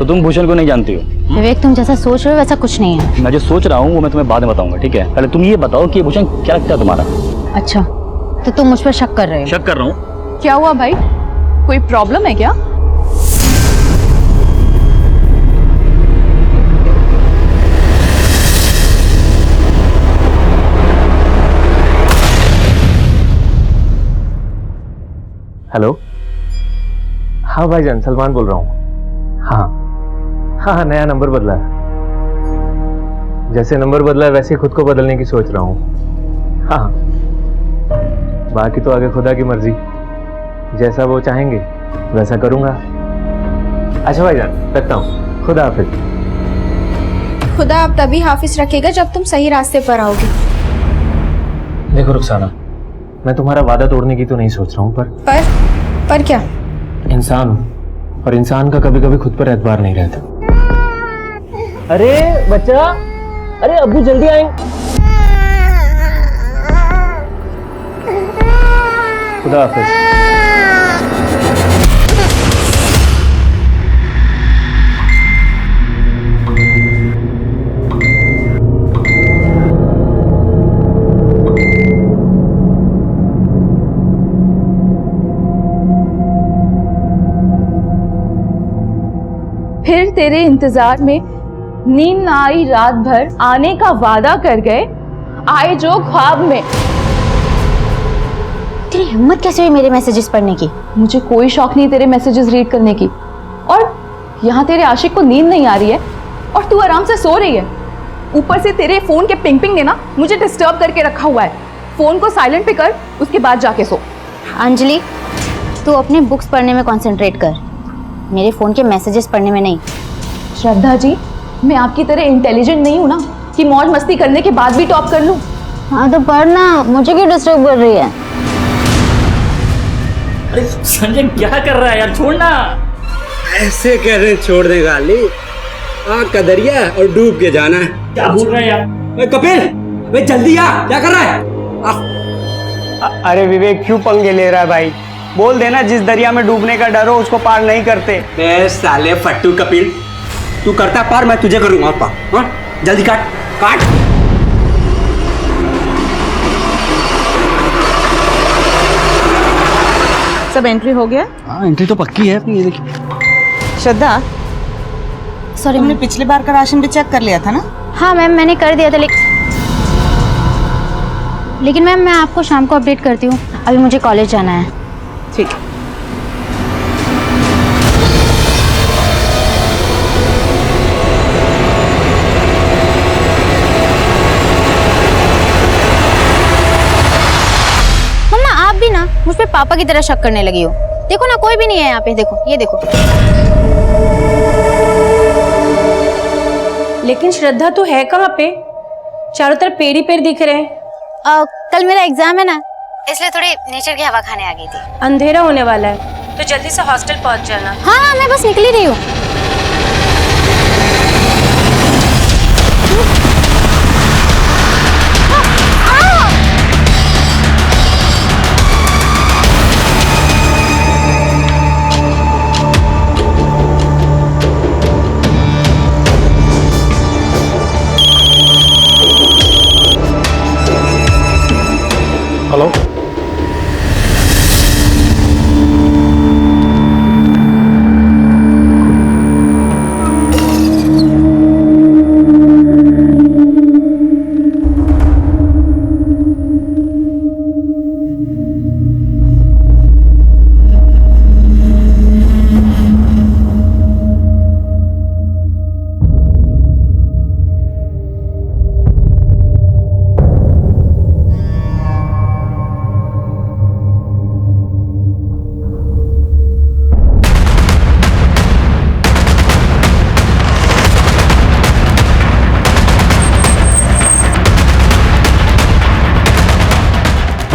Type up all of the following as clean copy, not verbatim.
तो तुम भूषण को नहीं जानती हो? विवेक, तुम जैसा सोच रहे हो वैसा कुछ नहीं है। मैं जो सोच रहा हूँ वो मैं तुम्हें बाद में बताऊंगा, ठीक है? पहले तुम ये बताओ कि ये भूषण क्या लगता है तुम्हारा? अच्छा, तो तुम मुझ पर शक कर रहे हो? शक कर रहा हूँ। क्या हुआ भाई, कोई प्रॉब्लम है क्या? हेलो, हाँ भाईजान, सलमान बोल रहा हूँ। हाँ, नया नंबर बदला है। जैसे नंबर बदला है वैसे खुद को बदलने की सोच रहा हूँ। हाँ, बाकी तो आगे खुदा की मर्जी, जैसा वो चाहेंगे वैसा करूँगा। अच्छा भाईजान, रखता हूँ, खुदा हाफिज। खुदा आप तभी हाफिज रखेगा जब तुम सही रास्ते पर आओगे। देखो रुखसाना, मैं तुम्हारा वादा तोड़ने की तो नहीं सोच रहा हूँ, पर क्या? इंसान हूँ और इंसान का कभी कभी खुद पर एतबार नहीं रहता। अरे बच्चा, अरे अब्बू जल्दी आए। खुदा हाफिज। फिर तेरे इंतजार में नींद ना आई रात भर, आने का वादा कर गए, आए जो ख्वाब में। तेरी हिम्मत कैसे हुई मेरे मैसेजेस पढ़ने की? मुझे कोई शौक नहीं तेरे मैसेजेस रीड करने की, और यहाँ तेरे आशिक को नींद नहीं आ रही है और तू आराम से सो रही है। ऊपर से तेरे फोन के पिंग पिंग ने ना मुझे डिस्टर्ब करके रखा हुआ है। फोन को साइलेंट पे कर, उसके बाद जाके सो। अंजलि, तू अपने बुक्स पढ़ने में कंसंट्रेट कर, मेरे फोन के मैसेजेस पढ़ने में नहीं। श्रद्धा जी, मैं आपकी तरह इंटेलिजेंट नहीं हूँ ना कि मौज मस्ती करने के बाद भी टॉप कर लूँ। हाँ तो पढ़ना, मुझे क्यों डिस्टर्ब कर रही है? अरे संजय क्या कर रहा है यार, छोड़ना। ऐसे कैसे छोड़ देगा अली? आग का दरिया और डूब के जाना है। क्या बोल रहा है यार? कपिल, भाई जल्दी आ, क्या कर रहा है? अरे विवेक, क्यों पंगे ले रहा है भाई? बोल देना जिस दरिया में डूबने का डर हो उसको पार नहीं करते। बे साले फट्टू कपिल, तू करता पार, मैं तुझे करूंगा पार। हाँ, जल्दी काट काट। सब एंट्री हो गया? हाँ, एंट्री तो पक्की है अपनी, ये देखिए। श्रद्धा, सॉरी, तुमने पिछली बार का राशन भी चेक कर लिया था ना? हाँ मैम, मैंने कर दिया था, लेकिन मैम मैं आपको शाम को अपडेट करती हूँ, अभी मुझे कॉलेज जाना है। ठीक है। मम्मा, आप भी ना मुझ पे पापा की तरह शक करने लगी हो। देखो ना, कोई भी नहीं है यहाँ पे, देखो, ये देखो। लेकिन श्रद्धा तो है कहाँ पे? चारों तरफ पेड़ ही पेड़ दिख रहे हैं। कल मेरा एग्जाम है ना, इसलिए थोड़ी नेचर की हवा खाने आ गई थी। अंधेरा होने वाला है तो जल्दी से हॉस्टल पहुंच जाना। हाँ, मैं बस निकल ही रही हूँ। हेलो,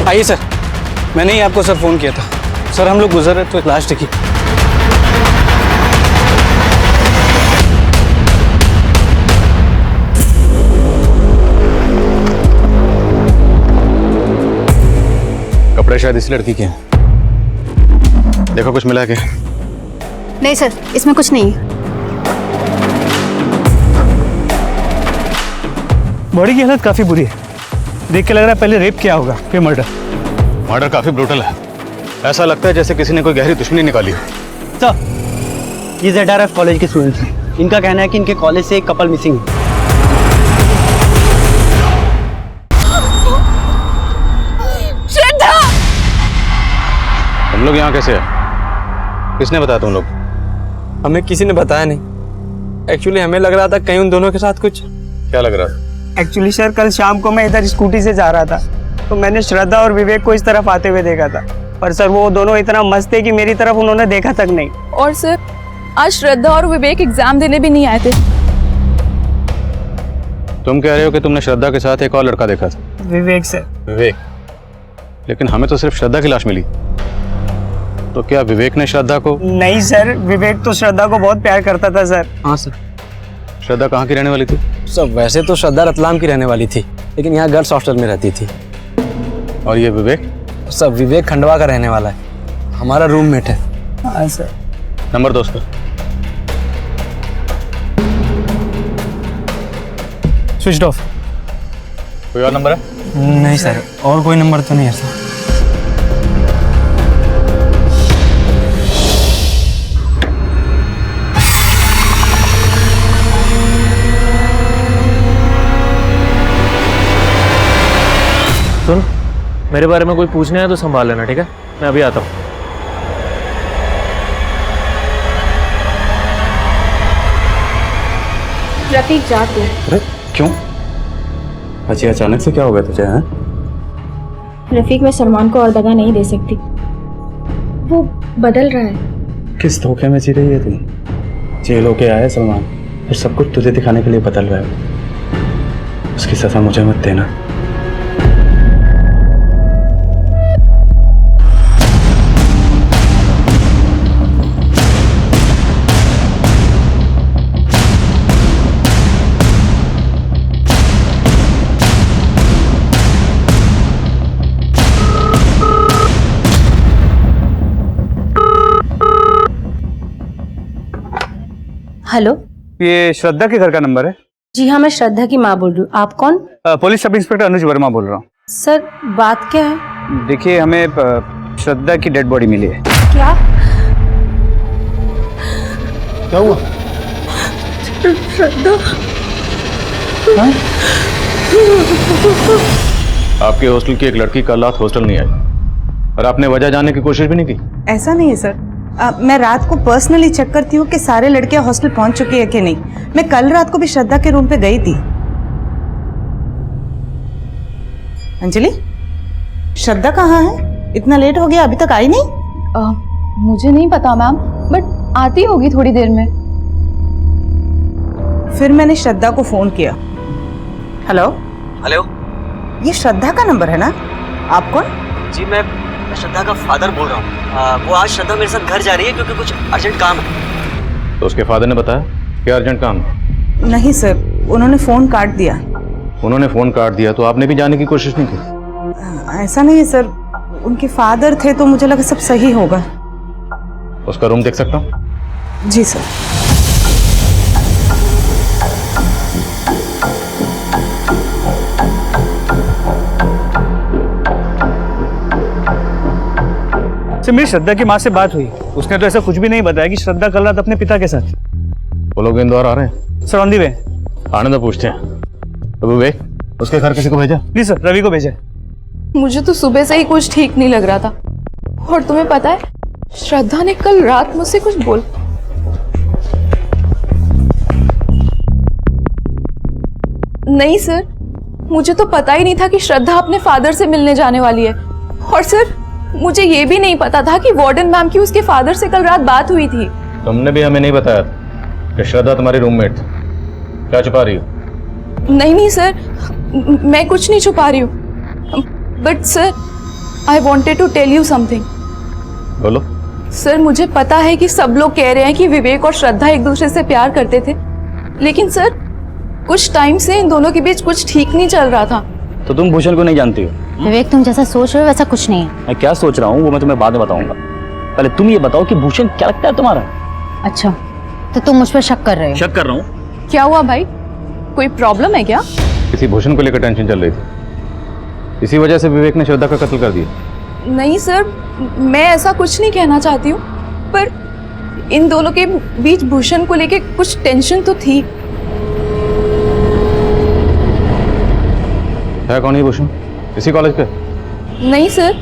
आइए सर। मैंने ही आपको सर फ़ोन किया था। सर हम लोग गुजर रहे तो लाश दिखी। कपड़े शायद इस लड़की के हैं। देखो कुछ मिला के? नहीं सर, इसमें कुछ नहीं है। बॉडी की हालत काफ़ी बुरी है, देख के लग रहा है पहले रेप किया होगा फिर मर्डर। मर्डर काफी ब्रूटल है, ऐसा लगता है जैसे किसी ने कोई गहरी दुश्मनी निकाली हो। सर ये ZRF कॉलेज के स्टूडेंट्स हैं, इनका कहना है कि इनके कॉलेज से एक कपल मिसिंग है। तुम लोग यहाँ कैसे है? किसने बताया तुम लोग? हमें किसी ने बताया नहीं। एक्चुअली हमें लग रहा था कहीं उन दोनों के साथ कुछ। क्या लग रहा है? एक्चुअली सर कल शाम को मैं इधर स्कूटी से जा रहा था तो मैंने श्रद्धा और विवेक को इस तरफ आते हुए देखा था, पर सर वो दोनों इतना मस्त थे कि मेरी तरफ उन्होंने देखा तक नहीं। और सर आज श्रद्धा और विवेक एग्जाम देने भी नहीं आए थे। तुम कह रहे हो कि तुमने श्रद्धा के साथ एक और लड़का देखा था? विवेक सर। विवेक? लेकिन हमें तो सिर्फ श्रद्धा की लाश मिली, तो क्या विवेक ने श्रद्धा को? नहीं सर, विवेक तो श्रद्धा को बहुत प्यार करता था सर। हाँ सर। श्रद्धा कहाँ की रहने वाली थी? सर वैसे तो श्रद्धा रतलाम की रहने वाली थी, लेकिन यहाँ गर्ल्स हॉस्टल में रहती थी। और ये विवेक? सर विवेक खंडवा का रहने वाला है, हमारा रूममेट है। हाँ सर। नंबर दो उसका। Switch off. कोई और नंबर है? नहीं सर, और कोई नंबर तो नहीं है सर। सुन, मेरे बारे में कोई पूछना है तो संभाल लेना, ठीक है? मैं अभी आता हूँ। रफीक जा तू। अरे क्यों? अच्छी अचानक से क्या हो गया तुझे? हैं? रफीक मैं सलमान को और दगा नहीं दे सकती, वो बदल रहा है। किस धोखे में जी रही है तुम? जेल होके आया सलमान, फिर सब कुछ तुझे दिखाने के लिए बदल रहा है। उसकी सजा मुझे मत देना। हेलो, ये श्रद्धा के घर का नंबर है? जी हाँ, मैं श्रद्धा की माँ बोल रही हूँ। आप कौन? पुलिस सब इंस्पेक्टर अनुज वर्मा बोल रहा हूँ। सर बात क्या है? देखिए हमें श्रद्धा की डेड बॉडी मिली है। क्या? क्या हुआ? श्रद्धा? आपके हॉस्टल की एक लड़की कल रात हॉस्टल नहीं आई और आपने वजह जानने की कोशिश भी नहीं की? ऐसा नहीं है सर, मैं रात को पर्सनली चेक करती हूँ कि सारे लड़कियां हॉस्टल पहुंच चुकी है कि नहीं। मैं कल रात को भी श्रद्धा के रूम पे गई थी। अंजलि, श्रद्धा कहाँ है? इतना लेट हो गया, अभी तक आई नहीं? मुझे नहीं पता मैम, बट आती होगी थोड़ी देर में। फिर मैंने श्रद्धा को फोन किया। हेलो हेलो, ये श्रद्धा का नंबर है ना? आप कौन? जी मैं श्रद्धा का फादर बोल रहा हूँ। वो आज श्रद्धा मेरे साथ घर जा रही है क्योंकि कुछ अर्जेंट काम है। तो उसके फादर ने बताया क्या अर्जेंट काम? नहीं सर, उन्होंने फोन काट दिया। उन्होंने फोन काट दिया तो आपने भी जाने की कोशिश नहीं की? ऐसा नहीं है सर, उनके फादर थे तो मुझे लगा सब सही होगा। उसका रूम देख सकता हूँ? जी सर। सर मेरी श्रद्धा की माँ से बात हुई, उसने तो ऐसा कुछ भी नहीं बताया कि श्रद्धा कल रात अपने पिता के साथ। वो लोग इंदौर आ रहे हैं? सर ऑन दी वे। आने दो, पूछते हैं। तो विवेक, उसके घर किसी को भेजा? नहीं सर, रवि को भेजा। मुझे तो सुबह से ही कुछ ठीक नहीं लग रहा था। और तुम्हें पता है, श्रद्धा ने कल रात मुझसे कुछ बोल। नहीं सर, मुझे तो पता ही नहीं था कि श्रद्धा अपने फादर से मिलने जाने वाली है। और सर मुझे ये भी नहीं पता था कि वार्डन मैम की उसके फादर से कल रात बात हुई थी। तुमने भी हमें नहीं बताया कि श्रद्धा तुम्हारी रूममेट थी। क्या छुपा रही हो? नहीं नहीं सर, मैं कुछ नहीं छुपा रही हूँ। But sir, I wanted to tell you something. बोलो। सर मुझे पता है कि सब लोग कह रहे हैं कि विवेक और श्रद्धा एक दूसरे से प्यार करते थे, लेकिन सर कुछ टाइम से इन दोनों के बीच कुछ ठीक नहीं चल रहा था। तो तुम भूषण को नहीं जानती हो? विवेक तुम जैसा सोच रहे हो वैसा कुछ नहीं है। मैं क्या सोच रहा हूँ वो मैं तुम्हें बाद में बताऊंगा, पहले तुम ये बताओ कि भूषण क्या लगता है तुम्हारा? अच्छा, तो तुम मुझ पर शक कर रहे हो? शक कर रहा हूँ। क्या हुआ भाई, कोई प्रॉब्लम है क्या? किसी भूषण को लेकर टेंशन चल रही थी, इसी वजह से विवेक ने श्रद्धा का कत्ल कर दिया। नहीं सर, मैं ऐसा कुछ नहीं कहना चाहती हूँ, पर इन दोनों के बीच भूषण को लेके कुछ टेंशन तो थी। है कौन ये भूषण? इसी कॉलेज का? नहीं सर,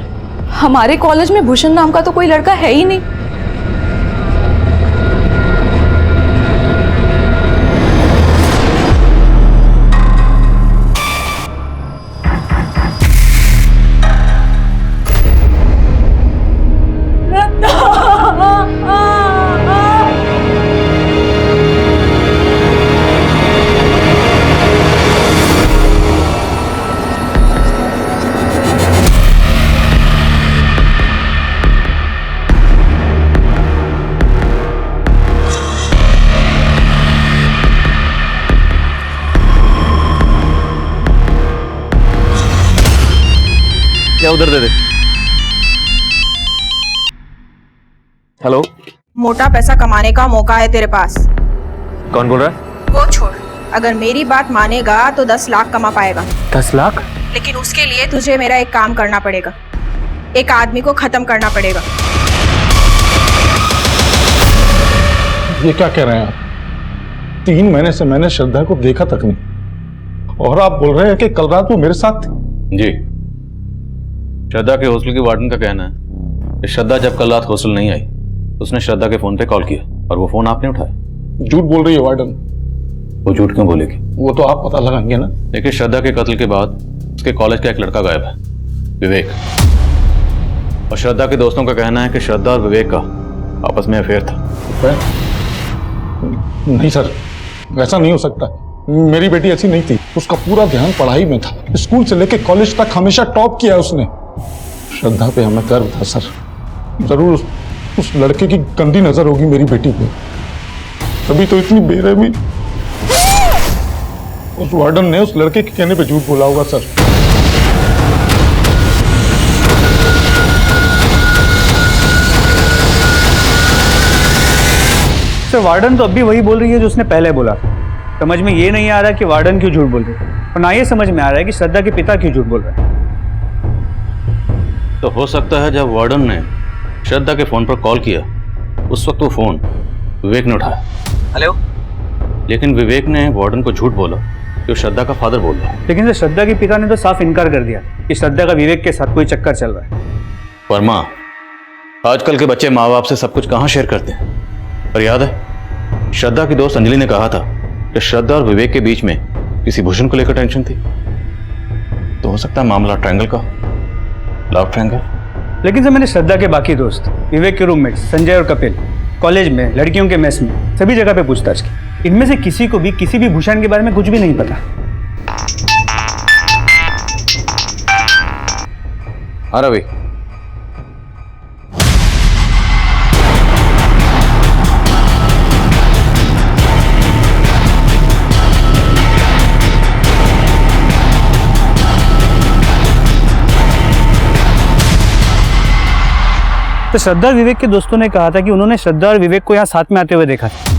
हमारे कॉलेज में भूषण नाम का तो कोई लड़का है ही नहीं। क्या उधर दे दे। हेलो, मोटा पैसा कमाने का मौका है तेरे पास। कौन बोल रहा है? वो छोड़, अगर मेरी बात मानेगा तो 10 लाख कमा पाएगा। 10 लाख? लेकिन उसके लिए तुझे मेरा एक काम करना पड़ेगा, एक आदमी को खत्म करना पड़ेगा। ये क्या कह रहे हैं आप? 3 महीने से मैंने श्रद्धा को देखा तक नहीं, और आप बोल रहे हैं कि कल रात वो मेरे साथ थी? जी, श्रद्धा के हॉस्टल की वार्डन का कहना है कि श्रद्धा जब कल रात हॉस्टल नहीं आई, उसने श्रद्धा के फोन पे कॉल किया और वो फोन आपने उठाया। झूठ बोल रही है वार्डन। वो झूठ क्यों बोलेगी? वो तो आप पता लगाएंगे ना। देखिए, श्रद्धा के कत्ल के बाद उसके कॉलेज का एक लड़का गायब है, विवेक, और श्रद्धा के दोस्तों का कहना है कि श्रद्धा और विवेक का आपस में अफेयर था। नहीं सर, वैसा नहीं हो सकता। मेरी बेटी ऐसी नहीं थी, उसका पूरा ध्यान पढ़ाई में था। स्कूल से लेकर कॉलेज तक हमेशा टॉप किया उसने। श्रद्धा पे हमें गर्व था सर। जरूर उस लड़के की गंदी नजर होगी मेरी बेटी पे, तभी तो इतनी बेरहमी उस वार्डन ने उस लड़के के कहने पे झूठ बोला होगा सर। सर, वार्डन तो अब भी वही बोल रही है जो उसने पहले बोला। समझ में ये नहीं आ रहा कि वार्डन क्यों झूठ बोल रही है, और ना ये समझ में आ रहा है कि श्रद्धा के पिता क्यों झूठ बोल रहे हैं। तो हो सकता है जब वार्डन ने श्रद्धा के फोन पर कॉल किया, उस वक्त वो फोन विवेक ने उठाया। हेलो। लेकिन विवेक ने वार्डन को झूठ बोला कि वो श्रद्धा का फादर बोल रहा है। लेकिन सर, श्रद्धा के पिता ने तो साफ इनकार कर दिया कि श्रद्धा का विवेक के साथ कोई चक्कर चल रहा है। वर्मा, आजकल के बच्चे माँ बाप से सब कुछ कहाँ शेयर करते हैं? पर याद है, श्रद्धा की दोस्त अंजलि ने कहा था कि श्रद्धा और विवेक के बीच में किसी भूषण को लेकर टेंशन थी। तो हो सकता है मामला ट्रायंगल का, लव ट्रायंगल। लेकिन सर, मैंने श्रद्धा के बाकी दोस्त, विवेक के रूममेट संजय और कपिल, कॉलेज में, लड़कियों के मेस में, सभी जगह पे पूछताछ की। इनमें से किसी को भी किसी भी भूषण के बारे में कुछ भी नहीं पता। हाँ रवि, तो श्रद्धा विवेक के दोस्तों ने कहा था कि उन्होंने श्रद्धा और विवेक को यहाँ साथ में आते हुए देखा था।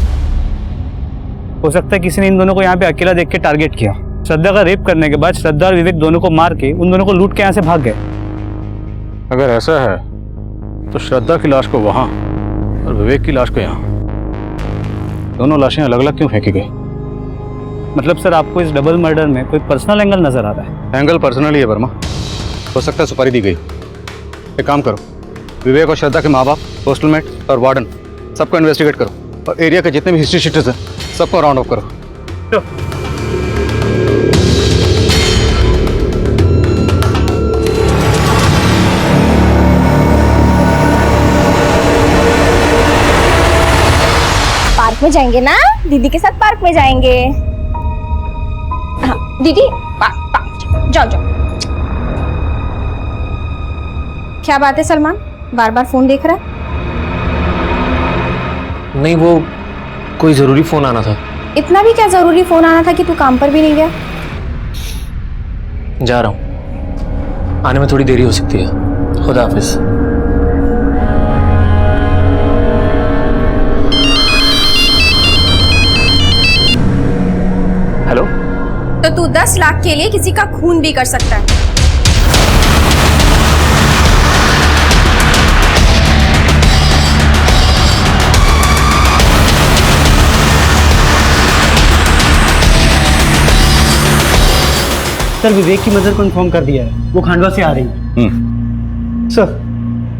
हो सकता है किसी ने इन दोनों को यहाँ पे अकेला देख के टारगेट किया। श्रद्धा का रेप करने के बाद श्रद्धा और विवेक दोनों को मार के उन दोनों को लूट के यहाँ से भाग गए। अगर ऐसा है तो श्रद्धा की लाश को वहां और विवेक की लाश को यहाँ, दोनों लाशें अलग अलग क्यों फेंकी गई? मतलब सर, आपको इस डबल मर्डर में कोई पर्सनल एंगल नजर आ रहा है? एंगल पर्सनली है वर्मा, हो सकता है सुपारी दी गई। एक काम करो, विवेक और श्रद्धा के माँ बाप, हॉस्टलमेट और वार्डन सबको इन्वेस्टिगेट करो, और एरिया के जितने भी हिस्ट्री शीटर्स हैं सबको राउंड अप करो। पार्क में जाएंगे ना? दीदी के साथ पार्क में जाएंगे। हाँ, दीदी जाओ जाओ। क्या बात है सलमान, बार बार फोन देख रहा है? नहीं, वो कोई जरूरी फोन आना था। इतना भी क्या जरूरी फोन आना था कि तू काम पर भी नहीं गया? जा रहा हूँ, आने में थोड़ी देरी हो सकती है। खुदा हाफिज। हेलो। तो तू 10 10 लाख के लिए किसी का खून भी कर सकता है। सर विवेक की मदर को इन्फॉर्म कर दिया है, वो खांडवा से आ रही है। सर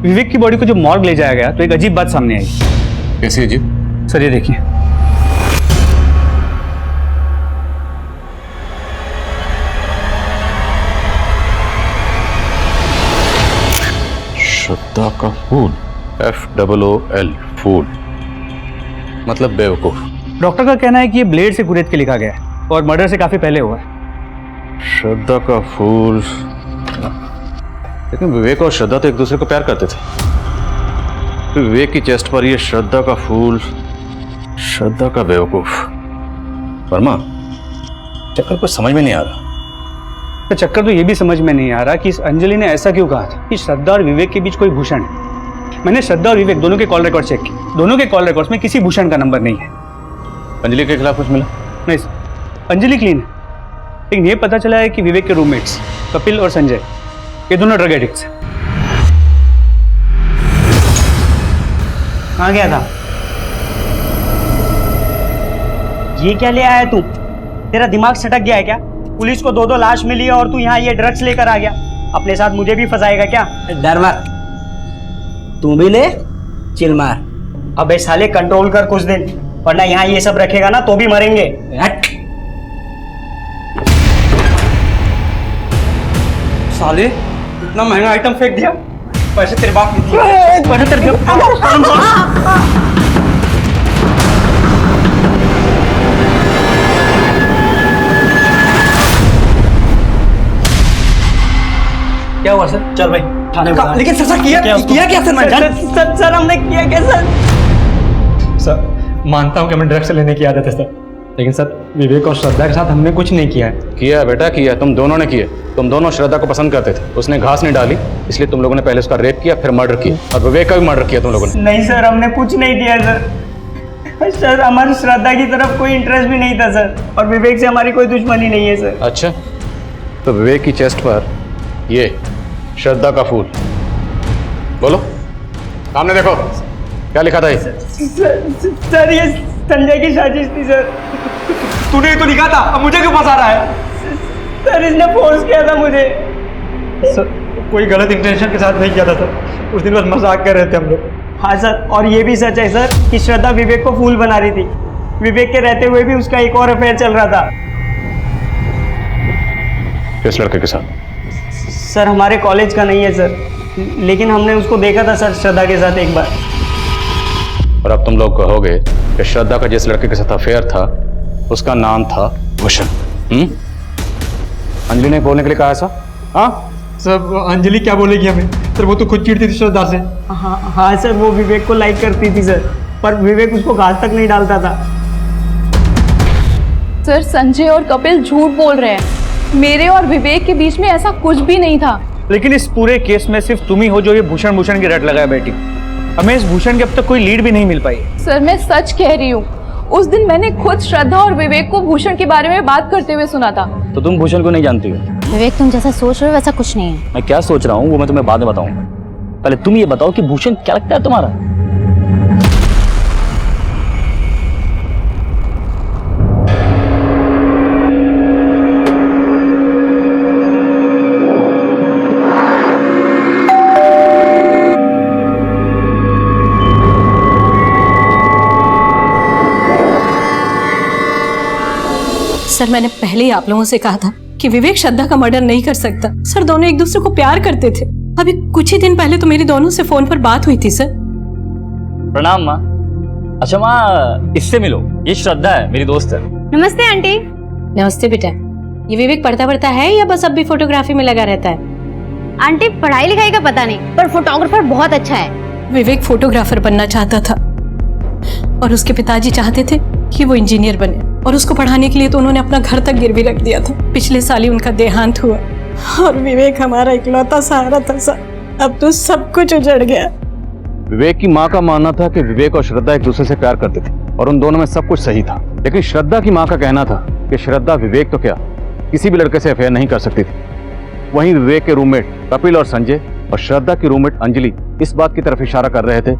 विवेक की बॉडी को जो मॉर्ग ले जाया गया तो एक अजीब बात सामने आई। कैसी अजीब? सर ये देखिए, श्रद्धा का फूल, FOOL, फूल मतलब बेवकूफ। डॉक्टर का कहना है कि ये ब्लेड से कुरेद के लिखा गया है और मर्डर से काफी पहले हुआ है। श्रद्धा का फूल, लेकिन विवेक और श्रद्धा तो एक दूसरे को प्यार करते थे। तो विवेक की चेस्ट पर ये श्रद्धा का फूल, श्रद्धा का बेवकूफ। वर्मा, चक्कर कुछ समझ में नहीं आ रहा। तो चक्कर तो ये भी समझ में नहीं आ रहा कि इस अंजलि ने ऐसा क्यों कहा था कि श्रद्धा और विवेक के बीच कोई भूषण है। मैंने श्रद्धा और विवेक दोनों के कॉल रिकॉर्ड चेक किए, दोनों के कॉल रिकॉर्ड्स में किसी भूषण का नंबर नहीं है। अंजलि के खिलाफ कुछ मिला? नहीं सर, अंजलि क्लीन है, लेकिन ये पता चला है कि विवेक के रूममेट्स कपिल और संजय ये दोनों ड्रग एडिक्ट्स हैं। कहाँ गया था? ये क्या ले आया तू? तेरा दिमाग सटक गया है क्या? पुलिस को 2 लाश मिली है और तू यहाँ ये ड्रग्स लेकर आ गया। अपने साथ मुझे भी फंसाएगा क्या? डर मत, तू भी ले, चिल मार। अबे साले कंट्रोल कर कुछ दिन, वरना यहाँ ये सब रखेगा ना तो भी मरेंगे। हट। साले इतना महंगा आइटम फेंक दिया, पैसे तेरे बाप ने दिए। पैसे तेरे क्या हुआ सर? चल भाई थाने बुला। लेकिन सर किया क्या सर? सर हमने किया क्या सर? सर मानता हूँ कि हमें ड्रग्स लेने की आदत है सर, लेकिन सर विवेक और श्रद्धा के साथ हमने कुछ नहीं किया है। किया बेटा, किया। तुम दोनों ने किया। तुम दोनों श्रद्धा को पसंद करते थे, उसने घास नहीं डाली, इसलिए तुम लोगों ने पहले उसका रेप किया, फिर मर्डर किया, और विवेक का भी मर्डर किया तुम लोगों ने। नहीं सर, हमने कुछ नहीं किया सर। सर हमारी श्रद्धा की तरफ कोई इंटरेस्ट भी नहीं था सर, और विवेक से हमारी कोई दुश्मनी नहीं है सर। अच्छा, तो विवेक की चेस्ट पर ये श्रद्धा का फूल, बोलो सामने देखो क्या लिखा था ये? सर ये संजय की साजिश थी सर। तूने ही तो लिखा था, अब मुझे क्यों फंसा रहा है? सर इसने फोर्स किया था मुझे। सर कोई गलत इंटेंशन के साथ नहीं किया था सर, उस दिन बस मजाक कर रहे थे हम लोग। हाँ सर, और ये भी सच है सर कि श्रद्धा विवेक को फूल बना रही थी। विवेक के रहते हुए भी उसका एक और अफेयर चल रहा था। किस लड़के के साथ? सर हमारे कॉलेज का नहीं है सर, लेकिन हमने उसको देखा था सर श्रद्धा के साथ एक बार। और अब तुम लोग कहोगे कि श्रद्धा का जिस लड़के के साथ अफेयर था उसका नाम था भूषण। अंजलि ने बोलने के लिए कहा ऐसा? हाँ सर अंजलि क्या बोलेगी हमें? सर वो तो खुद चिढ़ती थी श्रद्धा से। हाँ सर, वो विवेक को लाइक करती थी सर, पर विवेक उसको घास तक नहीं डालता था। सर संजय और कपिल झूठ बोल रहे हैं, मेरे और विवेक के बीच में ऐसा कुछ भी नहीं था। लेकिन इस पूरे केस में सिर्फ तुम ही हो जो ये भूषण भूषण की रट लगाए बैठी। हमें इस भूषण की अब तक कोई लीड भी नहीं मिल पाई। सर मैं सच कह रही हूँ, उस दिन मैंने खुद श्रद्धा और विवेक को भूषण के बारे में बात करते हुए सुना था। तो तुम भूषण को नहीं जानती हो? विवेक तुम जैसा सोच रहे हो वैसा कुछ नहीं है। मैं क्या सोच रहा हूँ वो मैं तुम्हें बाद में बताऊंगा, पहले तुम ये बताओ कि भूषण क्या लगता है तुम्हारा? सर मैंने पहले ही आप लोगों से कहा था कि विवेक श्रद्धा का मर्डर नहीं कर सकता। सर दोनों एक दूसरे को प्यार करते थे। अभी कुछ ही दिन पहले तो मेरी दोनों से फोन पर बात हुई थी सर। प्रणाम माँ। अच्छा माँ, इससे मिलो, ये श्रद्धा है, मेरी दोस्त है। नमस्ते आंटी। नमस्ते बेटा। ये विवेक पढ़ता है या बस अब भी फोटोग्राफी में लगा रहता है? आंटी पढ़ाई लिखाई का पता नहीं, पर फोटोग्राफर बहुत अच्छा है। विवेक फोटोग्राफर बनना चाहता था और उसके पिताजी चाहते थे कि वो इंजीनियर बने, और उसको पढ़ाने के लिए तो उन्होंने अपना घर तक गिरवी रख दिया था। पिछले साल ही उनका देहांत हुआ और विवेक हमारा इकलौता सहारा था सर। अब तो सब कुछ उजड़ गया। विवेक की माँ का मानना था कि विवेक और श्रद्धा एक दूसरे से प्यार करते थे और उन दोनों में सब कुछ सही था, लेकिन श्रद्धा की माँ का कहना था कि श्रद्धा विवेक तो क्या किसी भी लड़के से अफेयर नहीं कर सकती थी। वहीं विवेक के रूममेट कपिल और संजय और श्रद्धा की रूममेट अंजलि इस बात की तरफ इशारा कर रहे थे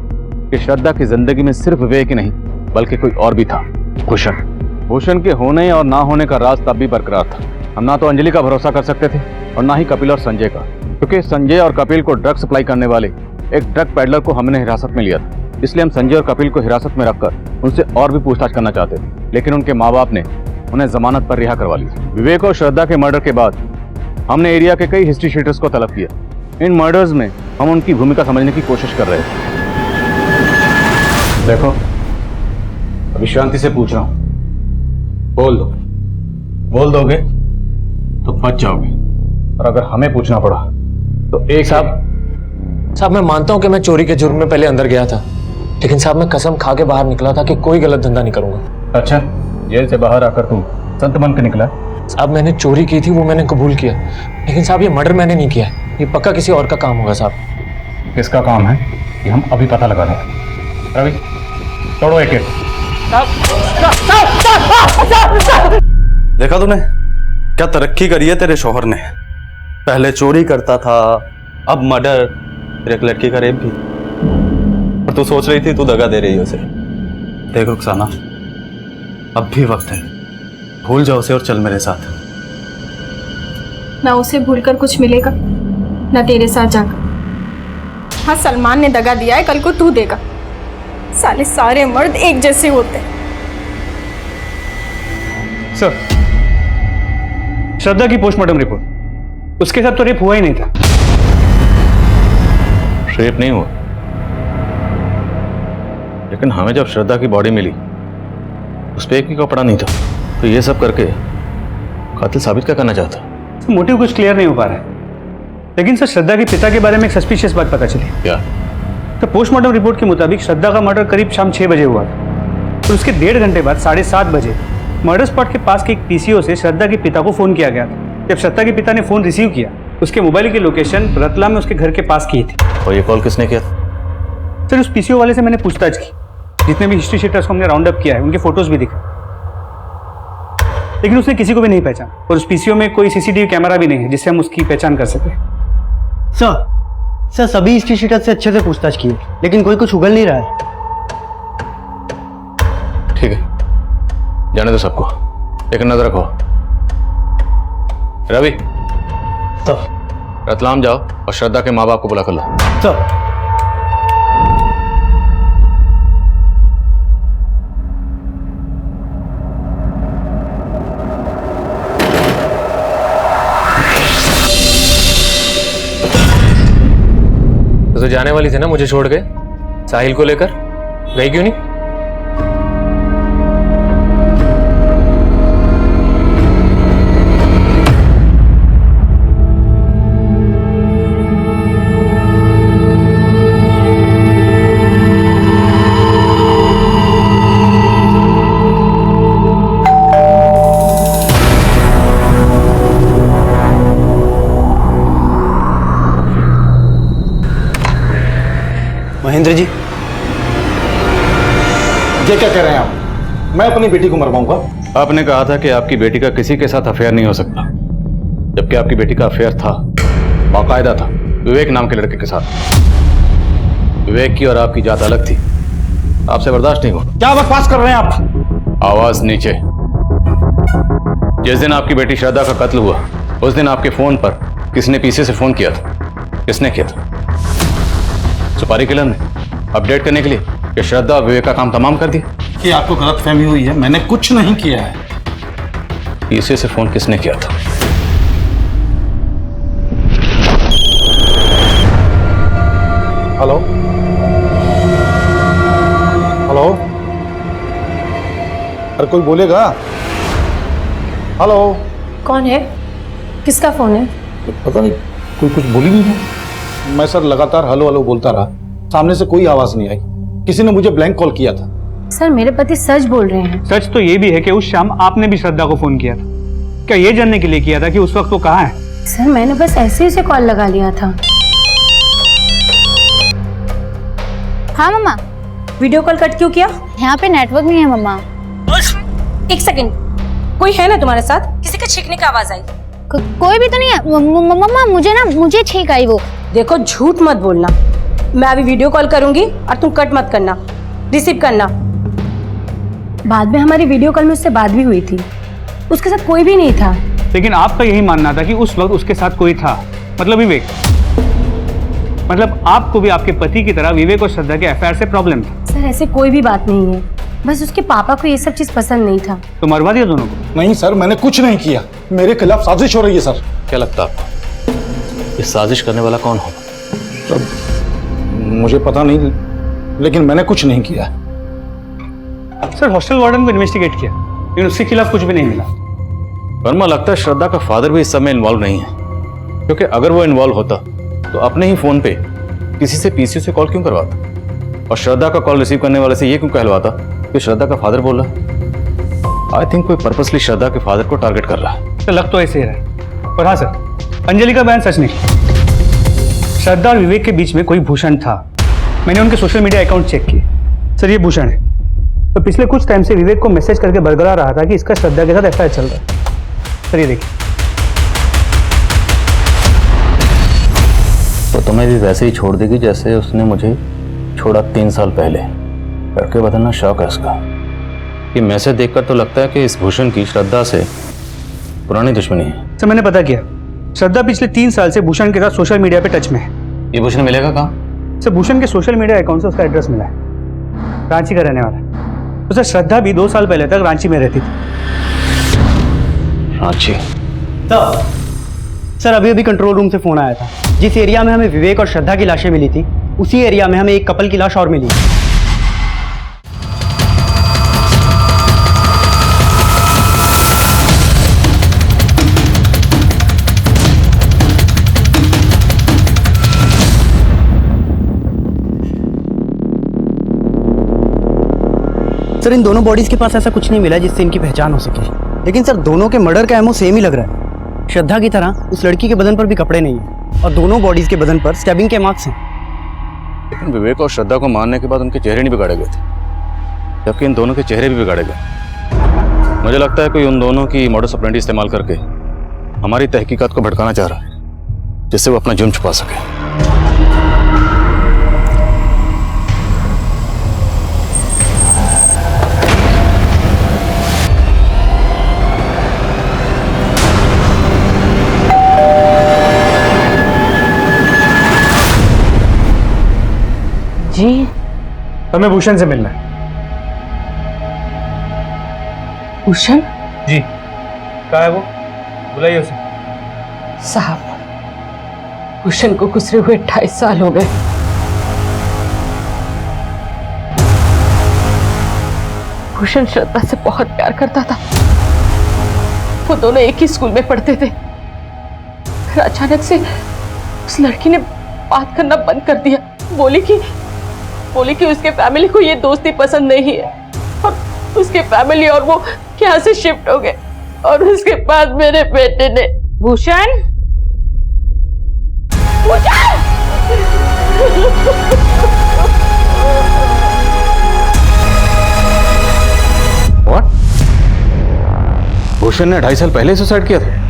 कि श्रद्धा की जिंदगी में सिर्फ विवेक ही नहीं बल्कि कोई और भी था, भूषण। भूषण के होने और ना होने का राज तब भी बरकरार था। हम ना तो अंजलि का भरोसा कर सकते थे और ना ही कपिल और संजय का, क्योंकि संजय और कपिल को ड्रग सप्लाई करने वाले एक ड्रग पेडलर को हमने हिरासत में लिया था। इसलिए हम संजय और कपिल को हिरासत में रखकर उनसे और भी पूछताछ करना चाहते थे, लेकिन उनके माँ बाप ने उन्हें जमानत पर रिहा करवा लिया। विवेक और श्रद्धा के मर्डर के बाद हमने एरिया के कई हिस्ट्री शीटर्स को तलब किया। इन मर्डर्स में हम उनकी भूमिका समझने की कोशिश कर रहे थे। देखो, अभी शांति से पूछ रहा हूं, बोल दोगे तो बच जाओगे, और अगर हमें पूछना पड़ा तो एक साहब मैं मानता हूं कि मैं चोरी के जुर्म में पहले अंदर गया था, लेकिन साहब मैं कसम खा के बाहर निकला था कि कोई गलत धंधा नहीं करूंगा। अच्छा, जेल से बाहर आकर तुम संत बन के निकला? साहब मैंने चोरी की थी, वो मैंने कबूल किया, लेकिन साहब ये मर्डर मैंने नहीं किया, ये पक्का किसी और का काम होगा साहब। किसका काम है ये हम अभी पता लगा देंगे। रवि, तोड़ो एक देखा तूने क्या तरक्की करी है तेरे शौहर ने। पहले चोरी करता था, अब मर्डर, फिर एक लड़की का रेप भी। और तू सोच रही थी तू दगा दे रही है उसे। देख रुखसाना, अब भी वक्त है, भूल जाओ उसे और चल मेरे साथ। ना उसे भूलकर कुछ मिलेगा, ना तेरे साथ जाकर। हाँ, सलमान ने दगा दिया है, कल को तू देगा। साले सारे मर्द एक जैसे होते हैं। सर, श्रद्धा की पोस्टमार्टम रिपोर्ट, उसके साथ तो रेप हुआ ही नहीं था। रेप नहीं हुआ, लेकिन हमें जब श्रद्धा की बॉडी मिली उस पर एक भी कपड़ा नहीं था, तो ये सब करके कातिल साबित क्या करना चाहता? मोटिव कुछ क्लियर नहीं हो पा रहा है। लेकिन सर, श्रद्धा के पिता के बारे में एक सस्पिशियस बात पता चली। क्या? तो पोस्टमार्टम रिपोर्ट के मुताबिक श्रद्धा का मर्डर करीब शाम 6 बजे हुआ था, और उसके 1.5 घंटे बाद 7:30 बजे मर्डर स्पॉट के पास के एक पीसीओ से श्रद्धा के पिता को फोन किया गया था। जब श्रद्धा के पिता ने फोन रिसीव किया, उसके मोबाइल की लोकेशन रतलाम में उसके घर के पास की थी। और ये कॉल किसने किया? सर, उस पीसीओ वाले से मैंने पूछताछ की। जितने भी हिस्ट्री शीटर्स को हमने राउंड अप किया है, उनके फोटोज भी दिखे, लेकिन उसने किसी को भी नहीं पहचाना। और उस पीसीओ में कोई सीसीटीवी कैमरा भी नहीं है जिससे हम उसकी पहचान कर सके। सर सभी हिस्ट्री शीटर से अच्छे से पूछताछ की, लेकिन कोई कुछ उगल नहीं रहा है। ठीक है, जाने दो सबको, एक नजर रखो। रवि, रतलाम जाओ और श्रद्धा के माँ बाप को बुला कर लो। तो जाने वाली थी ना मुझे छोड़ के साहिल को लेकर, गई क्यों नहीं? महेंद्र जी, ये क्या कह रहे हैं आप? मैं अपनी बेटी को मरवाऊंगा? आपने कहा था कि आपकी बेटी का किसी के साथ अफेयर नहीं हो सकता, जबकि आपकी बेटी का अफेयर था, बाकायदा था, विवेक नाम के लड़के के साथ। विवेक की और आपकी जात अलग थी, आपसे बर्दाश्त नहीं हुआ। क्या बकवास कर रहे हैं आप? आवाज नीचे। जिस दिन आपकी बेटी श्रद्धा का कत्ल हुआ, उस दिन आपके फोन पर किसने पीछे से फोन किया था? किसने किया था? सुपारी किलर ने, अपडेट करने के लिए कि श्रद्धा और विवेक का काम तमाम कर दिया। कि आपको गलतफहमी हुई है, मैंने कुछ नहीं किया है। पीछे से फोन किसने किया था? हेलो हेलो, अरे कोई बोलेगा? हेलो, कौन है? किसका फोन है? पता नहीं, कोई कुछ बोली नहीं है। मैं सर लगातार हेलो हेलो बोलता रहा, सामने से कोई आवाज नहीं आई। किसी ने मुझे ब्लैंक कॉल किया था। सर, मेरे पति सच बोल रहे हैं। सच तो ये भी है कि उस शाम आपने भी श्रद्धा को फोन किया था। क्या ये जानने के लिए किया था कि उस वक्त वो कहाँ है? सर, मैंने बस ऐसे ही उसे कॉल लगा लिया था। हाँ मम्मा। वीडियो कॉल कट क्यों किया? यहाँ पे नेटवर्क नहीं है मम्मा। एक सेकंड, कोई है ना तुम्हारे साथ? किसी किसी के छींकने की आवाज आई। कोई भी तो नहीं है मम्मा, मुझे छींक आई वो। देखो झूठ मत बोलना, मैं अभी वीडियो कॉल करूंगी और तुम कट मत करना, रिसीव करना। बाद में हमारी वीडियो कॉल में उससे बात भी हुई थी, उसके साथ कोई भी नहीं था। लेकिन आपका यही मानना था कि उस वक्त उसके साथ कोई था, मतलब विवेक। मतलब आपको भी आपके पति की तरह विवेक और श्रद्धा के अफेयर से प्रॉब्लम था। सर ऐसे कोई भी बात नहीं है, बस उसके पापा को ये सब चीज पसंद नहीं था। तो मरवा दिया दोनों को? नहीं सर, मैंने कुछ नहीं किया, मेरे खिलाफ साजिश हो रही है सर। क्या लगता है आपको ये साजिश करने वाला कौन होगा? सर मुझे पता नहीं, लेकिन मैंने कुछ नहीं किया। सर हॉस्टल वार्डन को इन्वेस्टिगेट किया, लेकिन उसके खिलाफ कुछ भी नहीं मिला। वर्मा, लगता है श्रद्धा का फादर भी इस सब में इन्वॉल्व नहीं है, क्योंकि अगर वो इन्वॉल्व होता तो अपने ही फोन पे किसी से पीसीओ से कॉल क्यों करवाता, और श्रद्धा का कॉल रिसीव करने वाले से ये क्यों कहलवाता कि श्रद्धा का फादर बोल रहा? आई थिंक कोई पर्पसली श्रद्धा के फादर को टारगेट कर रहा है। तो लग तो ऐसे ही रहा है। और हाँ सर, अंजलि का बयान सच नहीं। श्रद्धा और विवेक के बीच में कोई भूषण था। मैंने उनके सोशल मीडिया अकाउंट चेक किए। सर ये भूषण है, तो पिछले कुछ टाइम से विवेक को मैसेज करके बरगला रहा था कि इसका श्रद्धा के साथ अफेयर चल रहा है। सर ये देखिए। तो तुम्हें भी वैसे ही छोड़ देगी जैसे उसने मुझे छोड़ा 3 साल पहले। करके बदलना शौक है उसका। ये मैसेज देखकर तो लगता है कि इस भूषण की श्रद्धा से पुरानी दुश्मनी है। सर मैंने पता किया, श्रद्धा पिछले 3 साल से भूषण के साथ सोशल मीडिया पे टच में है। ये भूषण मिलेगा कहाँ? सर भूषण के सोशल मीडिया अकाउंट से उसका एड्रेस मिला है, रांची का रहने वाला है। तो सर श्रद्धा भी 2 साल पहले तक रांची में रहती थी। रांची? सर अभी अभी कंट्रोल रूम से फोन आया था। जिस एरिया में हमें विवेक और श्रद्धा की लाशें मिली थी, उसी एरिया में हमें एक कपल की लाश और मिली। सर इन दोनों बॉडीज के पास ऐसा कुछ नहीं मिला जिससे इनकी पहचान हो सके, लेकिन सर दोनों के मर्डर का एमओ सेम ही लग रहा है। श्रद्धा की तरह उस लड़की के बदन पर भी कपड़े नहीं है और दोनों बॉडीज के बदन पर स्टैबिंग के मार्क्स हैं। लेकिन विवेक और श्रद्धा को मारने के बाद उनके चेहरे नहीं बिगाड़े गए थे, जबकि इन दोनों के चेहरे भी बिगाड़े गए। मुझे लगता है कोई उन दोनों की मॉडस ऑपरेंडी इस्तेमाल करके हमारी तहकीकात को भटकाना चाह रहा है, जिससे वो अपना जुर्म छुपा सके। जी हमें भूषण से मिलना है। भूषण? जी कहाँ है वो? बुलाइए उसे। साहब भूषण को गुजरे हुए 28 साल हो गए। भूषण श्रद्धा से बहुत प्यार करता था, वो दोनों एक ही स्कूल में पढ़ते थे। फिर अचानक से उस लड़की ने बात करना बंद कर दिया। बोली कि उसके फैमिली को ये दोस्ती पसंद नहीं है और उसके फैमिली और वो यहाँ से शिफ्ट हो गए। और उसके बाद मेरे बेटे ने भूषण What? भूषण ने 2.5 साल पहले सुसाइड किया था,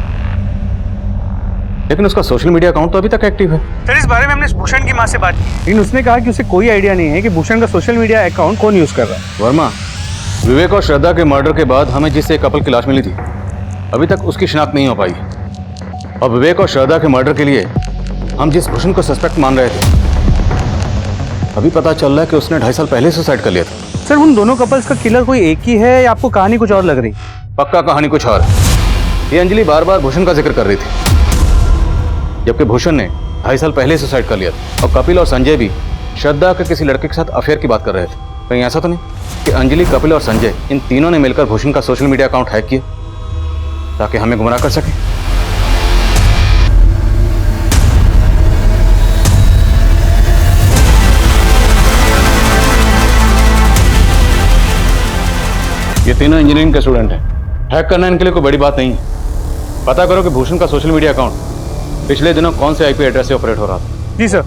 लेकिन उसका सोशल मीडिया अकाउंट तो अभी तक एक्टिव है। सर इस बारे में हमने भूषण की माँ से बात की, लेकिन उसने कहा कि उसे कोई आइडिया नहीं है कि भूषण का सोशल मीडिया अकाउंट कौन यूज कर रहा है। वर्मा, विवेक और श्रद्धा के मर्डर के बाद हमें जिससे कपल की लाश मिली थी, अभी तक उसकी शिनाख्त नहीं हो पाई। और विवेक और श्रद्धा के मर्डर के लिए हम जिस भूषण को सस्पेक्ट मान रहे थे, अभी पता चल रहा है कि उसने 2.5 साल पहले सुसाइड कर लिया था। सर उन दोनों कपल्स का किलर कोई एक ही है या आपको कहानी कुछ और लग रही? पक्का कहानी कुछ और। ये अंजलि बार बार भूषण का जिक्र कर रही थी, जबकि भूषण ने 2.5 साल पहले सुसाइड कर लिया था। और कपिल और संजय भी श्रद्धा के किसी लड़के के साथ अफेयर की बात कर रहे थे। कहीं ऐसा तो नहीं कि अंजलि, कपिल और संजय इन तीनों ने मिलकर भूषण का सोशल मीडिया अकाउंट हैक किया ताकि हमें गुमराह कर सके? ये तीनों इंजीनियरिंग के स्टूडेंट हैं। हैक करना इनके लिए कोई बड़ी बात नहीं है। पता करो कि भूषण का सोशल मीडिया अकाउंट पिछले दिनों कौन से आईपी एड्रेस से ऑपरेट हो रहा था। जी सर।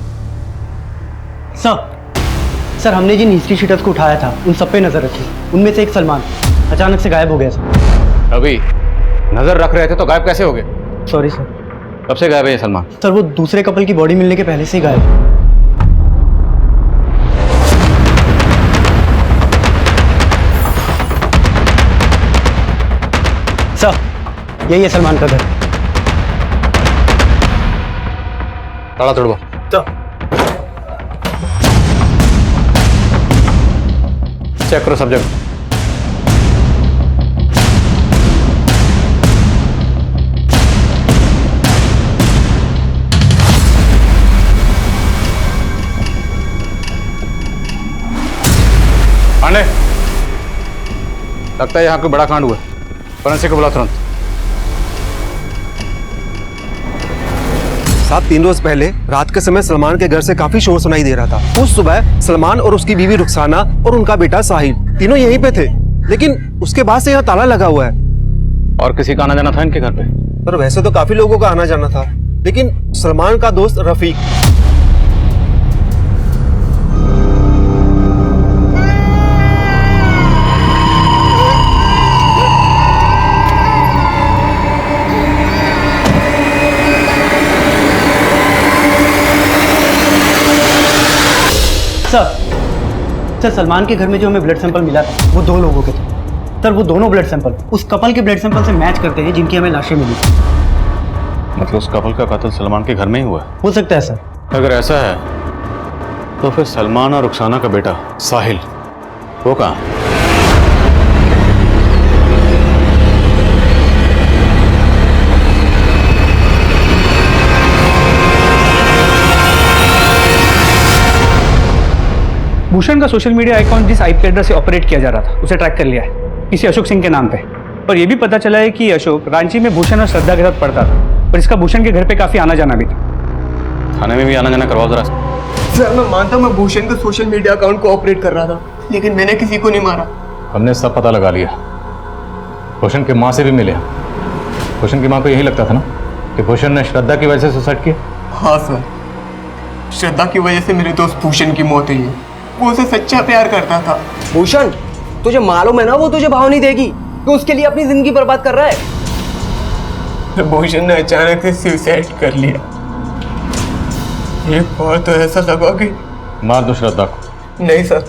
सर हमने जिन हिस्ट्री शीटर्स को उठाया था उन सब पे नजर रखी। उनमें से एक सलमान अचानक से गायब हो गया सर। अभी नजर रख रहे थे तो गायब कैसे हो गए? Sorry sir. कब से गायब है ये सलमान? सर वो दूसरे कपल की बॉडी मिलने के पहले से ही गायब है। सर यही है सलमान का घर। ताला तोड़वा। चेक करो सब जगह। पांडे, लगता है यहाँ कोई बड़ा कांड हुआ। फोरेंसिक को बुला तुरंत। साहब 3 रोज पहले रात के समय सलमान के घर से काफी शोर सुनाई दे रहा था। उस सुबह सलमान और उसकी बीवी रुखसाना और उनका बेटा साहिल तीनों यहीं पे थे, लेकिन उसके बाद से यहाँ ताला लगा हुआ है। और किसी का आना जाना था इनके घर पे? पर वैसे तो काफी लोगों का आना जाना था, लेकिन सलमान का दोस्त रफीक। सर सलमान के घर में जो हमें ब्लड सैंपल मिला था वो 2 लोगों के थे। सर वो दोनों ब्लड सैंपल उस कपल के ब्लड सैंपल से मैच करते हैं जिनकी हमें लाशें मिली। मतलब उस कपल का कत्ल सलमान के घर में ही हुआ? हो सकता है सर। अगर ऐसा है तो फिर सलमान और रुखसाना का बेटा साहिल वो कहाँ? भूषण का सोशल मीडिया अकाउंट जिस आईपी एड्रेस से ऑपरेट किया जा रहा था उसे ट्रैक कर लिया है, किसी अशोक सिंह के नाम पे। और ये भी पता चला है कि अशोक रांची में भूषण और श्रद्धा के साथ पढ़ता था और इसका भूषण के घर पे काफी आना जाना भी था। थाने में भी आना जाना करवाओ जरा। सर मैं मानता हूँ मैं भूषण के सोशल मीडिया अकाउंट को ऑपरेट कर रहा था, लेकिन मैंने किसी को नहीं मारा। हमने सब पता लगा लिया। भूषण की माँ से भी मिले। भूषण की माँ को यही लगता था ना कि भूषण ने श्रद्धा की वजह से सुसाइड किया? हाँ सर, श्रद्धा की वजह से मेरे दोस्त भूषण की मौत हुई है। वो उसे सच्चा प्यार करता था। भूषण तुझे मालूम है ना वो तुझे भाव नहीं देगी, तो उसके लिए अपनी जिंदगी बर्बाद कर रहा है। भूषण ने अचानक से सुसाइड कर लिया। एक बार तो ऐसा लगा कि मार दो श्रद्धा को। नहीं सर,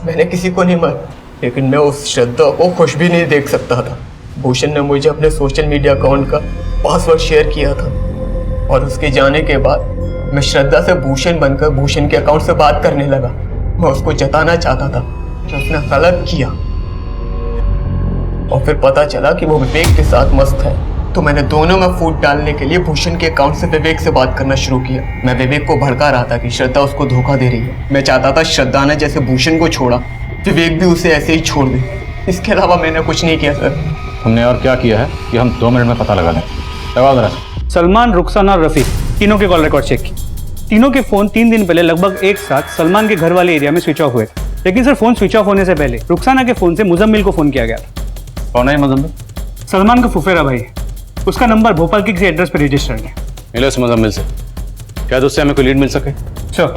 मैंने किसी को नहीं मारा, लेकिन मैं उस श्रद्धा को खुश भी नहीं देख सकता था। भूषण ने मुझे अपने सोशल मीडिया अकाउंट का पासवर्ड शेयर किया था और उसके जाने के बाद मैं श्रद्धा से भूषण बनकर भूषण के अकाउंट से बात करने लगा। मैं उसको जताना चाहता था कि उसने गलत किया, और फिर पता चला कि वो विवेक के साथ मस्त है, तो मैंने दोनों में फूट डालने के लिए भूषण के अकाउंट से विवेक से बात करना शुरू किया। मैं विवेक को भड़का रहा था कि श्रद्धा उसको धोखा दे रही है। मैं चाहता था श्रद्धा ने जैसे भूषण को छोड़ा, विवेक भी उसे ऐसे ही छोड़ दे। इसके अलावा मैंने कुछ नहीं किया सर। हमने और क्या किया है कि हम 2 मिनट में पता लगा लें। सलमान, रुखसाना और रफीक तीनों के कॉल रिकॉर्ड चेक किए। तीनों के फोन 3 दिन पहले लगभग एक साथ सलमान के घर वाले एरिया में स्विच ऑफ हुए थे, लेकिन सर फोन स्विच ऑफ होने से पहले रुखसाना के फोन से मुजम्मिल को फोन किया गया था। कौन है मुजम्मिल? सलमान का फुफेरा भाई है। उसका नंबर भोपाल के किसी एड्रेस पर रजिस्टर्ड है। मिलो इस मुजम्मिल से, क्या उससे हमें कोई लीड मिल सके? श्योर।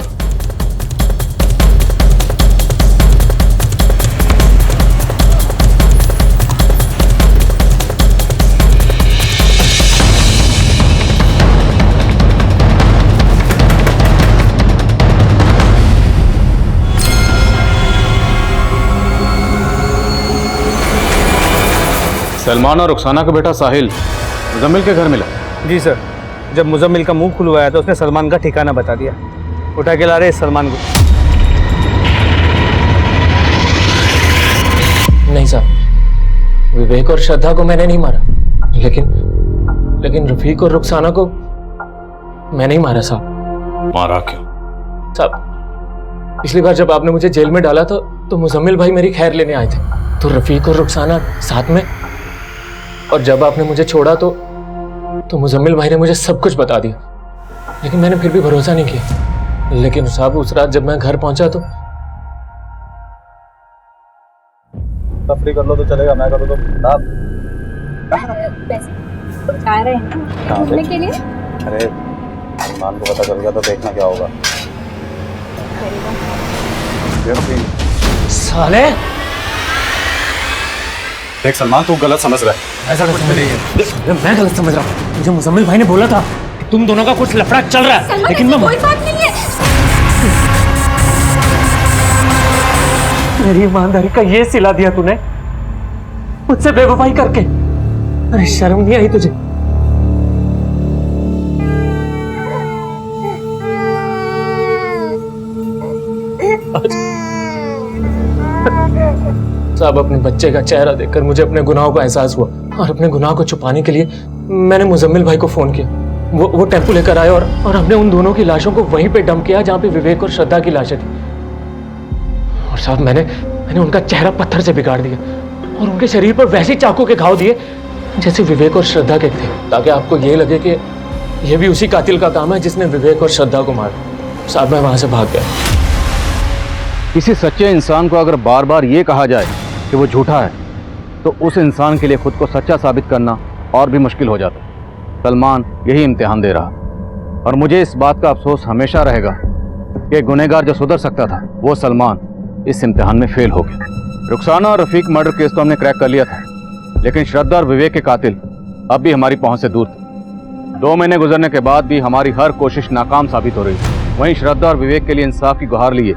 सलमान और रुखसाना का बेटा साहिल मुजम्मिल के घर मिला? जी सर, जब मुजम्मिल का मुंह खुलवाया तो उसने सलमान का ठिकाना बता दिया। उठा के ला रहे सलमान को। नहीं साहब, विवेक और श्रद्धा को मैंने नहीं मारा, लेकिन रफीक और रुखसाना को मैंने ही मारा साहब। मारा क्यों? साहब पिछली बार जब आपने मुझे जेल में डाला था तो मुजम्मिल भाई मेरी खैर लेने आए थे, तो रफीक और रुखसाना साथ में, और जब आपने मुझे छोड़ा तो मुजम्मिल भाई ने मुझे सब कुछ बता दिया, लेकिन मैंने फिर भी भरोसा नहीं किया। लेकिन साहब उस रात जब मैं घर पहुंचा तो तफरी कर लो तो चलेगा, मैं करूँ तो साहब जा रहे हैं ना घूमने के लिए। अरे सलमान को पता चल गया तो देखना क्या होगा। साले देख सलमान, तू गलत समझ रहा है। ऐसा कुछ नहीं, मैं गलत समझ रहा हूँ। मुझे मुजम्मिल भाई ने बोला था कि तुम दोनों का कुछ लफड़ा चल रहा है, लेकिन मैं कोई बात नहीं है। मेरी ईमानदारी का ये सिला दिया तूने मुझसे बेवफाई करके। अरे शर्म नहीं आई तुझे? साहब, अपने बच्चे का चेहरा देखकर मुझे अपने गुनाहों का एहसास हुआ और अपने गुनाह को छुपाने के लिए मैंने मुजम्मिल भाई को फोन किया। वो टेम्पो लेकर आए और हमने उन दोनों की लाशों को वहीं पे डंप किया जहाँ पे विवेक और श्रद्धा की लाशें थी। और साहब, मैंने उनका चेहरा पत्थर से बिगाड़ दिया और उनके शरीर पर वैसे चाकू के घाव दिए जैसे विवेक और श्रद्धा के थे, ताकि आपको ये लगे कि ये भी उसी कातिल का काम है जिसने विवेक और श्रद्धा को मारा। साहब, मैं वहां से भाग गया। किसी सच्चे इंसान को अगर बार बार ये कहा जाए कि वो झूठा है तो उस इंसान के लिए खुद को सच्चा साबित करना और भी मुश्किल हो जाता है। सलमान यही इम्तिहान दे रहा और मुझे इस बात का अफसोस हमेशा रहेगा कि गुनहगार जो सुधर सकता था वो सलमान इस इम्तिहान में फेल हो गया। रुखसाना और रफीक मर्डर केस तो हमने क्रैक कर लिया था, लेकिन श्रद्धा और विवेक के कातिल अब भी हमारी पहुंच से दूर थे। 2 महीने गुजरने के बाद भी हमारी हर कोशिश नाकाम साबित हो रही थी। वहीं श्रद्धा और विवेक के लिए इंसाफ की गुहार लिए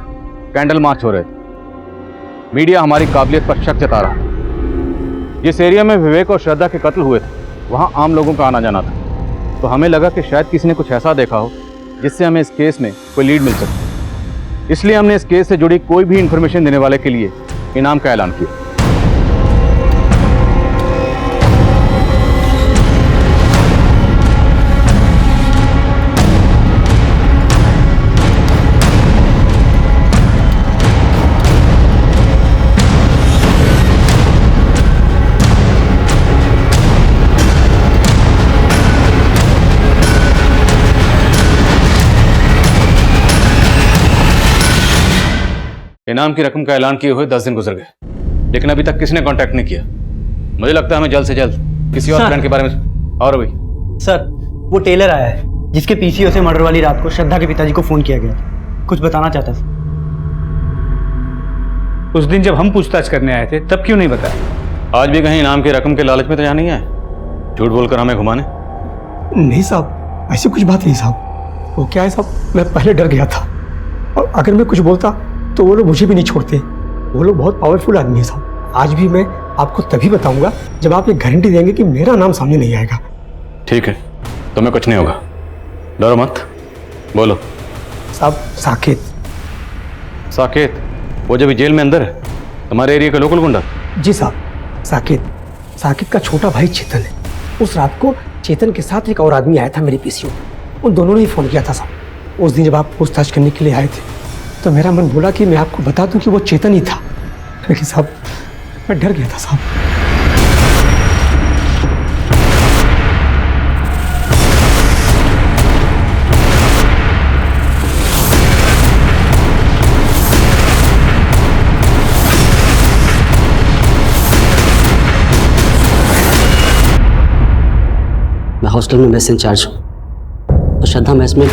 कैंडल मार्च हो रहे थे। मीडिया हमारी काबिलियत पर शक जता रहा। जिस एरिया में विवेक और श्रद्धा के कत्ल हुए थे वहां आम लोगों का आना जाना था, तो हमें लगा कि शायद किसी ने कुछ ऐसा देखा हो जिससे हमें इस केस में कोई लीड मिल सके। इसलिए हमने इस केस से जुड़ी कोई भी इंफॉर्मेशन देने वाले के लिए इनाम का ऐलान किया। इनाम की रकम का ऐलान किए हुए 10 दिन गुजर गए, लेकिन अभी तक किसी ने कांटेक्ट नहीं किया। मुझे लगता है हमें जल्द से जल्द किसी और प्लान के बारे में। और भाई सर, वो टेलर आया है जिसके पीसीओ से मर्डर वाली रात को श्रद्धा के पिताजी को फोन किया गया था। कुछ बताना चाहता था। उस दिन जब हम पूछताछ करने आए थे तब क्यों नहीं बताया? आज भी कहीं इनाम की रकम के लालच में तो यहाँ नहीं आए झूठ बोलकर हमें घुमाने? नहीं साहब, ऐसी कुछ बात नहीं साहब। वो क्या है साहब, मैं पहले डर गया था और अगर मैं कुछ बोलता तो वो लोग मुझे भी नहीं छोड़ते। वो लोग बहुत पावरफुल आदमी है साहब। आज भी मैं आपको तभी बताऊंगा जब आप ये गारंटी देंगे कि मेरा नाम सामने नहीं आएगा। ठीक है, तुम्हें कुछ नहीं होगा, डरो मत। बोलो साहब। साकेत। साकेत? वो जब जेल में अंदर है, तुम्हारे एरिया का लोकल गुंडा? जी साहब, साकेत। साकेत का छोटा भाई चेतन है। उस रात को चेतन के साथ एक और आदमी आया था मेरे पीसीओ। उन दोनों ने ही फोन किया था साहब। उस दिन जब आप पूछताछ करने के लिए आए थे तो मेरा मन बोला कि मैं आपको बता दूं कि वो चेतन ही था, लेकिन साहब मैं डर गया था साहब। मैं हॉस्टल में मेस इंचार्ज हूँ, तो श्रद्धा मेस में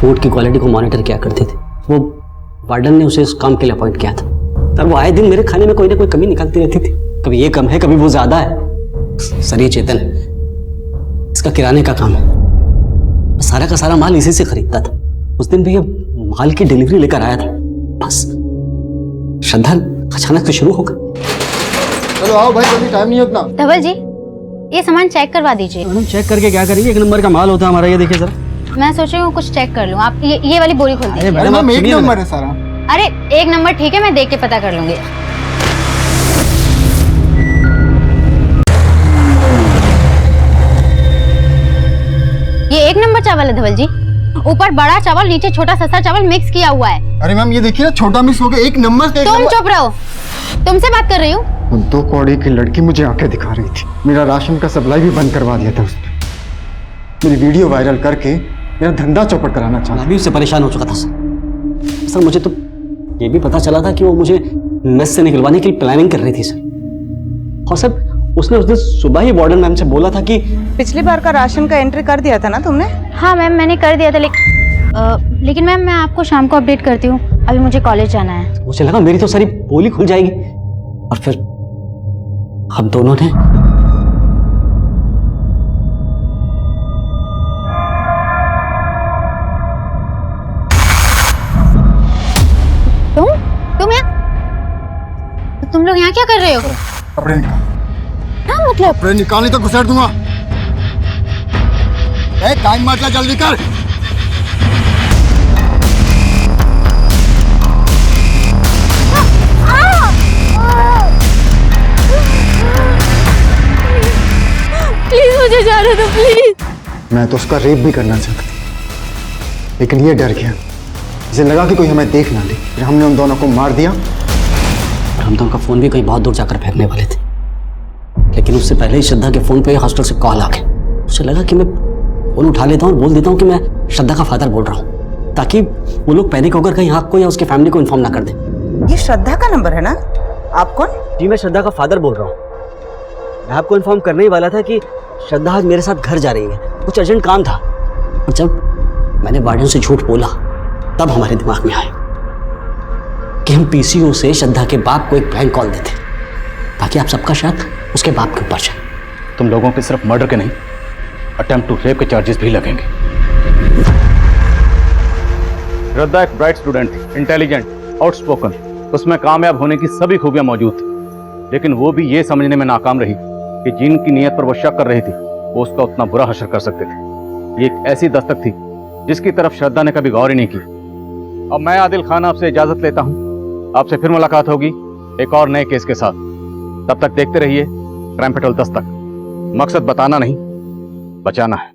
फूड की क्वालिटी को मॉनिटर किया करती थी। वो वार्डन ने उसे इस काम के लिए अपॉइंट किया था। तब वो आए दिन मेरे खाने में कोई ना कोई कमी निकालती रहती थी। कभी ये कम है, कभी वो ज्यादा है। सर, ये चेतन है, इसका किराने का काम है। सारा का सारा माल इसी से खरीदता था। उस दिन भी ये माल की डिलीवरी लेकर आया था, बस श्रद्धा अचानक से शुरू हो गई। चलो आओ भाई, अभी टाइम नहीं है उतना। धवल जी, ये सामान चेक करवा दीजिए। मैडम चेक करके क्या करेंगे? 1 नंबर का माल होता है हमारा। ये देखिए सर। मैं सोच रही हूँ कुछ चेक कर लूँ। आप ये वाली बोरी खोल दीजिए। मैडम 1 नंबर है सारा। अरे 1 नंबर ठीक है, मैं देख के पता कर लूंगी। ये 1 नंबर चावल है धवल जी। ऊपर बड़ा चावल, नीचे छोटा सस्ता चावल मिक्स किया हुआ है। अरे मैम ये देखिए ना, छोटा मिक्स हो गया। 1 नंबर का। तुम चुप रहो, तुमसे बात कर रही हूँ। 2 कौड़ी की लड़की मुझे आंखें दिखा रही थी। मेरा राशन का सप्लाई भी बंद करवा दिया था उसने। मेरी वीडियो वायरल करके मेरा धंधा चौपट कराना चाहा। मैं भी उससे परेशान हो चुका था सर। मुझे तो ये भी पता चला था कि वो मुझे मेस से निकलवाने की प्लानिंग कर रही थी सर। और सर, उसने उस दिन सुबह ही वार्डन मैम से बोला था कि पिछली बार का राशन का एंट्री कर दिया था ना तुमने? हाँ मैम, मैंने कर दिया था, लेकिन मैम मैं आपको शाम को अपडेट करती हूँ। अभी मुझे कॉलेज जाना है। मुझे लगा मेरी तो सारी पोली खुल जाएगी, और फिर हम दोनों ने लोग यहाँ क्या कर रहे हो? कपड़े निकाल। हाँ मतलब कपड़े निकाल, नहीं तो घुसेड़ दूंगा। टाइम मत ले, जल्दी कर। प्लीज मुझे जाने दो प्लीज। मैं तो उसका रेप भी करना चाहता था, लेकिन ये डर गया। इसे लगा कि कोई हमें देख ना ले, फिर हमने उन दोनों को मार दिया। और हम तो उनका फोन भी कहीं बहुत दूर जाकर फेंकने वाले थे, लेकिन उससे पहले ही श्रद्धा के फोन पे हॉस्टल से कॉल आ गया। उसे लगा कि मैं फोन उठा लेता हूँ और बोल देता हूँ कि मैं श्रद्धा का फादर बोल रहा हूँ, ताकि वो लोग पैनिक होकर कहीं आपको या उसके फैमिली को इन्फॉर्म ना कर दें। ये श्रद्धा का नंबर है ना? आप कौन? जी मैं श्रद्धा का फादर बोल रहा हूँ। मैं आपको इन्फॉर्म करने ही वाला था कि श्रद्धा आज मेरे साथ घर जा रही है, कुछ अर्जेंट काम था। और जब मैंने वार्डन से झूठ बोला तब हमारे दिमाग में आया कि हम पीसीओ से श्रद्धा के बाप को एक प्रैंक कॉल देते ताकि आप सबका शक उसके बाप के ऊपर जाए। तुम लोगों के सिर्फ मर्डर के नहीं, अटेम्प्ट टू रेप के चार्जेस भी लगेंगे। श्रद्धा एक ब्राइट स्टूडेंट थी, इंटेलिजेंट, आउटस्पोकन, उसमें कामयाब होने की सभी खूबियां मौजूद थी, लेकिन वो भी ये समझने में नाकाम रही कि जिनकी नियत पर वो शक कर रही थी वो उसका उतना बुरा हशर कर सकते थे। ये एक ऐसी दस्तक थी जिसकी तरफ श्रद्धा ने कभी गौर ही नहीं की। अब मैं आदिल खान आपसे इजाजत लेता हूँ, आपसे फिर मुलाकात होगी एक और नए केस के साथ। तब तक देखते रहिए क्राइम पेट्रोल 10 तक। मकसद बताना नहीं, बचाना है।